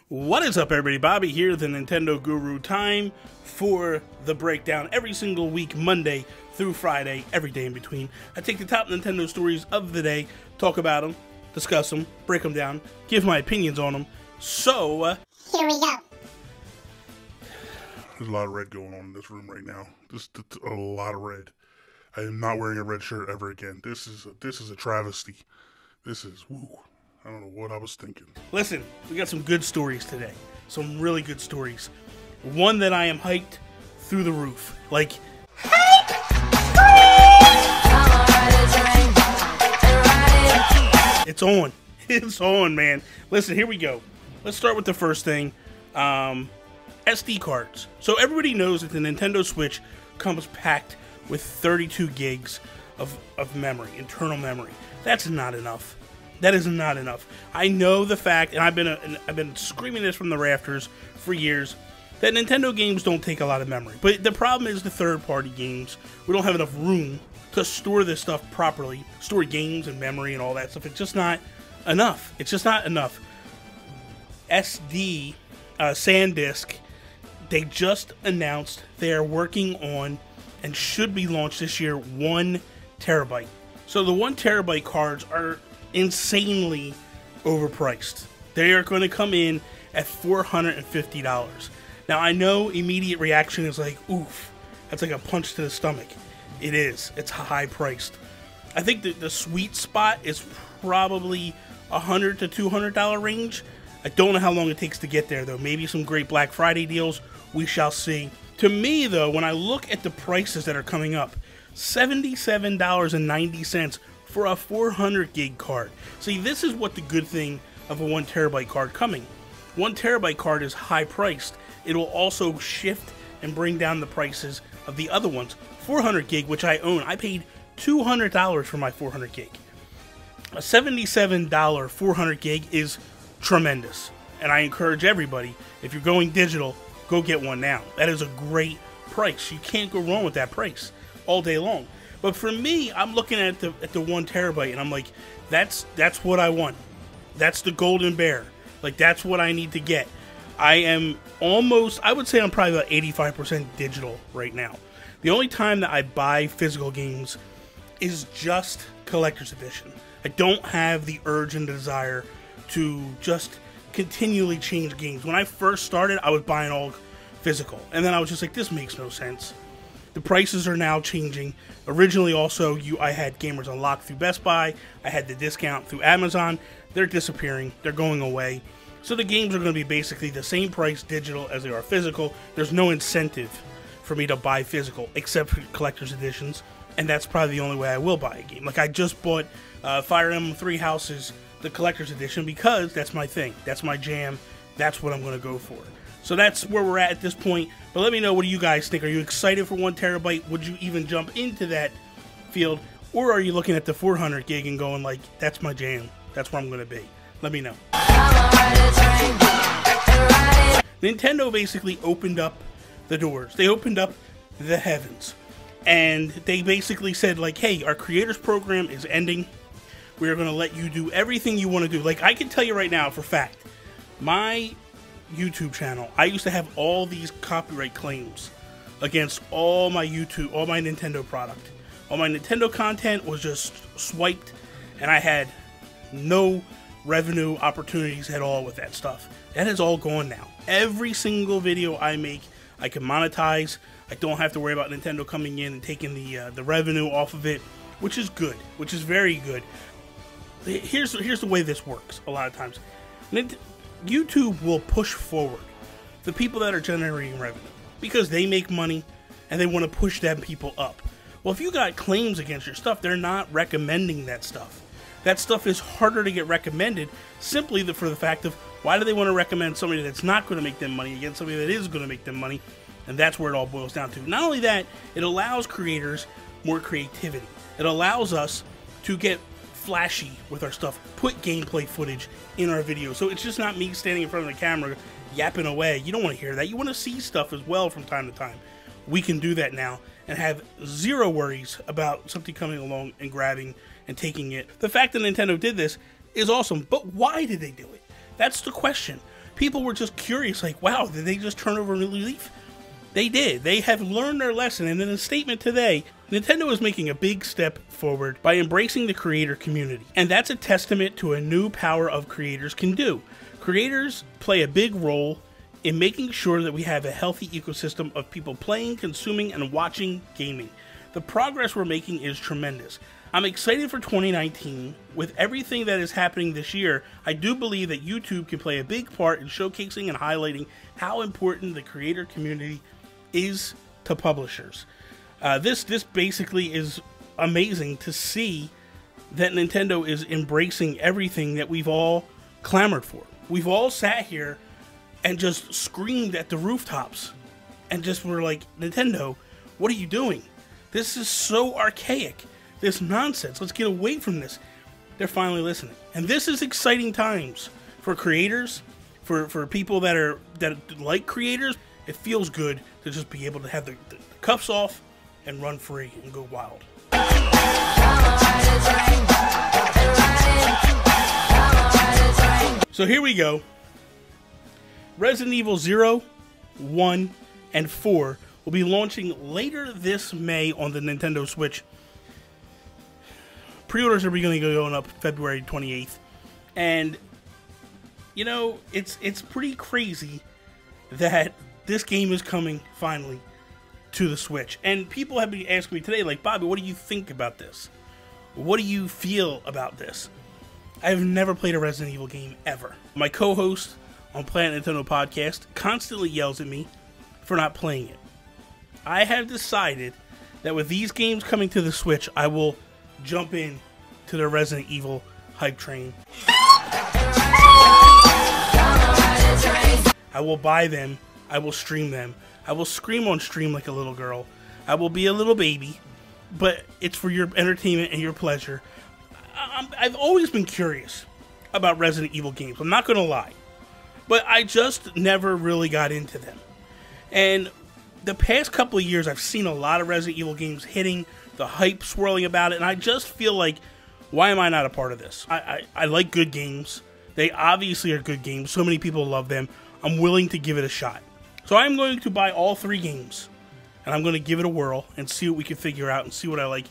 What is up, everybody? Bobby here, the Nintendo Guru. Time for the breakdown every single week, Monday through Friday, every day in between. I take the top Nintendo stories of the day, talk about them, discuss them, break them down, give my opinions on them. So, here we go. There's a lot of red going on in this room right now. Just a lot of red. I am not wearing a red shirt ever again. This is a travesty. This is, woo. I don't know what I was thinking. Listen, we got some good stories today. Some really good stories. One that I am hyped through the roof. Like, it's on. It's on, man. Listen, here we go. Let's start with the first thing. SD cards. So everybody knows that the Nintendo Switch comes packed with 32 gigs of memory, internal memory. That's not enough. That is not enough. I know the fact, and I've been screaming this from the rafters for years, that Nintendo games don't take a lot of memory. But the problem is the third-party games. We don't have enough room to store this stuff properly, store games and memory and all that stuff. It's just not enough. It's just not enough. SD, SanDisk, they just announced they are working on and should be launched this year 1 terabyte. So the 1 terabyte cards are insanely overpriced. They are going to come in at $450. Now, I know immediate reaction is like, oof, that's like a punch to the stomach. It is. It's high priced. I think that the sweet spot is probably $100 to $200 range. I don't know how long it takes to get there, though. Maybe some great Black Friday deals. We shall see. To me, though, when I look at the prices that are coming up, $77.90 for a 400 gig card. See, this is what the good thing of a 1 terabyte card coming. 1 terabyte card is high priced. It will also shift and bring down the prices of the other ones. 400 gig, which I own, I paid $200 for my 400 gig. A $77 400 gig is tremendous. And I encourage everybody, if you're going digital, go get one now. That is a great price. You can't go wrong with that price all day long. But for me, I'm looking at the 1 terabyte, and I'm like, that's what I want. That's the golden bear. Like, that's what I need to get. I am almost, I would say I'm probably about 85% digital right now. The only time that I buy physical games is just collector's edition. I don't have the urge and desire to just continually change games. When I first started, I was buying all physical, and then I was just like, this makes no sense. The prices are now changing. Originally, also, I had Gamers Unlocked through Best Buy. I had the discount through Amazon. They're disappearing. They're going away. So the games are going to be basically the same price digital as they are physical. There's no incentive for me to buy physical, except for collector's editions. And that's probably the only way I will buy a game. Like, I just bought Fire Emblem 3 Houses, the collector's edition, because that's my thing. That's my jam. That's what I'm going to go for. So that's where we're at this point. But let me know, what do you guys think? Are you excited for 1 terabyte? Would you even jump into that field? Or are you looking at the 400 gig and going like, that's my jam. That's where I'm going to be. Let me know. Nintendo basically opened up the doors. They opened up the heavens. And they basically said like, hey, our creators program is ending. We are going to let you do everything you want to do. Like, I can tell you right now for a fact, my YouTube channel, I used to have all these copyright claims against all my YouTube, all my Nintendo product. All my Nintendo content was just swiped, and I had no revenue opportunities at all with that stuff. That is all gone now. Every single video I make, I can monetize. I don't have to worry about Nintendo coming in and taking the revenue off of it, which is good, which is very good. Here's the way this works a lot of times. YouTube will push forward the people that are generating revenue because they make money and they want to push them people up. Well, if you got claims against your stuff, they're not recommending that stuff. That stuff is harder to get recommended simply for the fact of, why do they want to recommend somebody that's not going to make them money against somebody that is going to make them money? And that's where it all boils down to. Not only that, it allows creators more creativity. It allows us to get flashy with our stuff, put gameplay footage in our videos. So it's just not me standing in front of the camera yapping away. You don't want to hear that. You want to see stuff as well from time to time. We can do that now and have zero worries about something coming along and grabbing and taking it. The fact that Nintendo did this is awesome, but why did they do it? That's the question. People were just curious, like, wow, did they just turn over a new leaf? They did. They have learned their lesson, and in a statement today, Nintendo is making a big step forward by embracing the creator community. And that's a testament to a new power of creators can do. Creators play a big role in making sure that we have a healthy ecosystem of people playing, consuming, and watching gaming. The progress we're making is tremendous. I'm excited for 2019. With everything that is happening this year, I do believe that YouTube can play a big part in showcasing and highlighting how important the creator community is to publishers. This basically is amazing to see that Nintendo is embracing everything that we've all clamored for. We've all sat here and just screamed at the rooftops and just were like, Nintendo, what are you doing? This is so archaic. This nonsense. Let's get away from this. They're finally listening. And this is exciting times for creators, for people that like creators. It feels good to just be able to have the cuffs off and run free and go wild. So here we go. Resident Evil 0, 1, and 4 will be launching later this May on the Nintendo Switch. Pre-orders are going to go going up February 28th. And, you know, it's pretty crazy that this game is coming, finally, to the Switch. And people have been asking me today, like, Bobby, what do you think about this? What do you feel about this? I've never played a Resident Evil game, ever. My co-host on Planet Nintendo Podcast constantly yells at me for not playing it. I have decided that with these games coming to the Switch, I will jump in to the Resident Evil hype train. I will buy them. I will stream them. I will scream on stream like a little girl. I will be a little baby, but it's for your entertainment and your pleasure. I've always been curious about Resident Evil games. I'm not going to lie, but I just never really got into them. And the past couple of years, I've seen a lot of Resident Evil games hitting, the hype swirling about it, and I just feel like, why am I not a part of this? I like good games. They obviously are good games. So many people love them. I'm willing to give it a shot. So I'm going to buy all 3 games, and I'm going to give it a whirl and see what we can figure out and see what I like.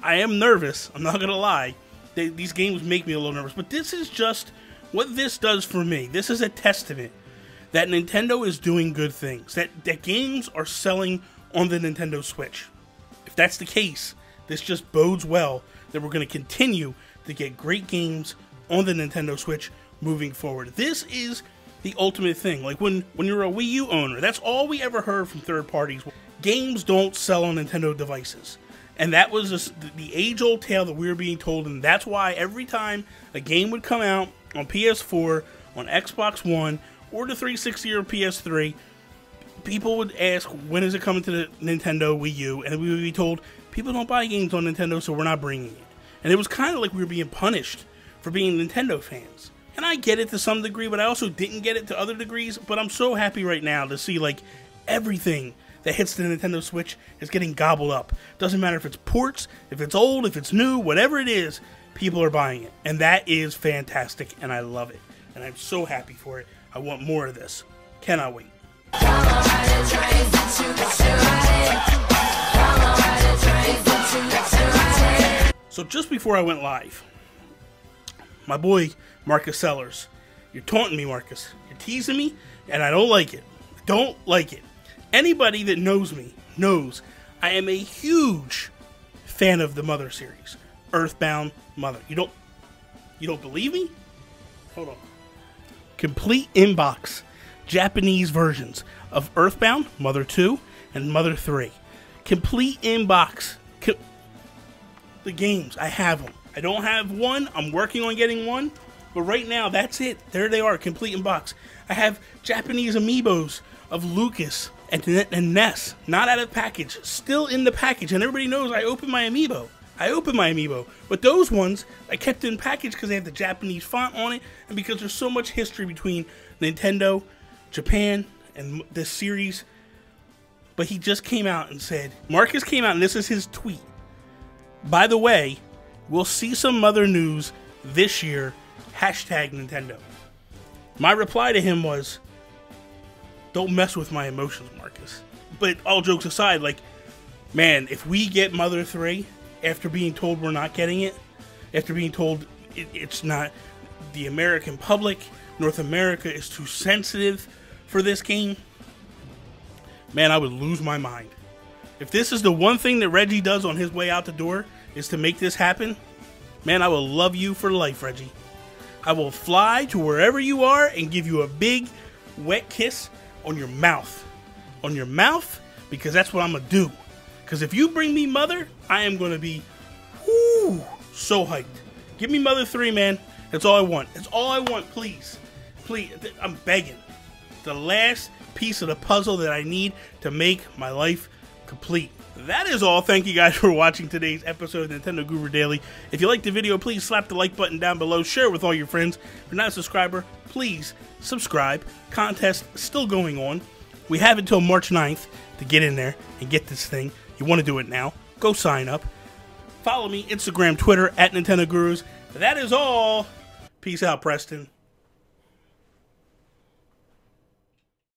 I am nervous. I'm not going to lie. These games make me a little nervous, but this is just what this does for me. This is a testament that Nintendo is doing good things, that games are selling on the Nintendo Switch. If that's the case, this just bodes well that we're going to continue to get great games on the Nintendo Switch moving forward. This is the ultimate thing. Like when you're a Wii U owner, that's all we ever heard from third parties. Games don't sell on Nintendo devices. And that was just the age-old tale that we were being told, and that's why every time a game would come out on PS4, on Xbox One, or the 360 or PS3, people would ask, when is it coming to the Nintendo Wii U? And we would be told, people don't buy games on Nintendo, so we're not bringing it. And it was kind of like we were being punished for being Nintendo fans. And I get it to some degree, but I also didn't get it to other degrees. But I'm so happy right now to see, like, everything that hits the Nintendo Switch is getting gobbled up. Doesn't matter if it's ports, if it's old, if it's new, whatever it is, people are buying it. And that is fantastic, and I love it. And I'm so happy for it. I want more of this. Cannot wait. So just before I went live, my boy Marcus Sellars, you're taunting me, Marcus. You're teasing me, and I don't like it. I don't like it. Anybody that knows me knows I am a huge fan of the Mother series, Earthbound Mother. You don't believe me? Hold on. Complete inbox Japanese versions of Earthbound, Mother 2, and Mother 3. Complete inbox. The games, I have them. I don't have one. I'm working on getting one. But right now, that's it. There they are, complete inbox. I have Japanese amiibos of Lucas, And Ness, not out of the package, still in the package. And everybody knows I open my amiibo. But those ones, I kept in package because they have the Japanese font on it, and because there's so much history between Nintendo, Japan, and this series. But he just came out and said, Marcus came out, and this is his tweet. By the way, we'll see some other news this year, #Nintendo. My reply to him was, don't mess with my emotions, Marcus. But all jokes aside, like, man, if we get Mother 3, after being told we're not getting it, after being told it's not, the American public, North America is too sensitive for this game, man, I would lose my mind. If this is the one thing that Reggie does on his way out the door, is to make this happen, man, I will love you for life, Reggie. I will fly to wherever you are and give you a big, wet kiss on your mouth. On your mouth, because that's what I'm going to do. Because if you bring me Mother, I am going to be so hyped. Give me Mother 3, man. That's all I want. That's all I want, please. Please, I'm begging. The last piece of the puzzle that I need to make my life complete. That is all. Thank you guys for watching today's episode of Nintendo Guru Daily. If you liked the video, please slap the like button down below. Share it with all your friends. If you're not a subscriber, please subscribe. Contest still going on. We have until March 9th to get in there and get this thing. You want to do it now, go sign up. Follow me, Instagram, Twitter, @Nintendo Gurus. That is all. Peace out, Preston.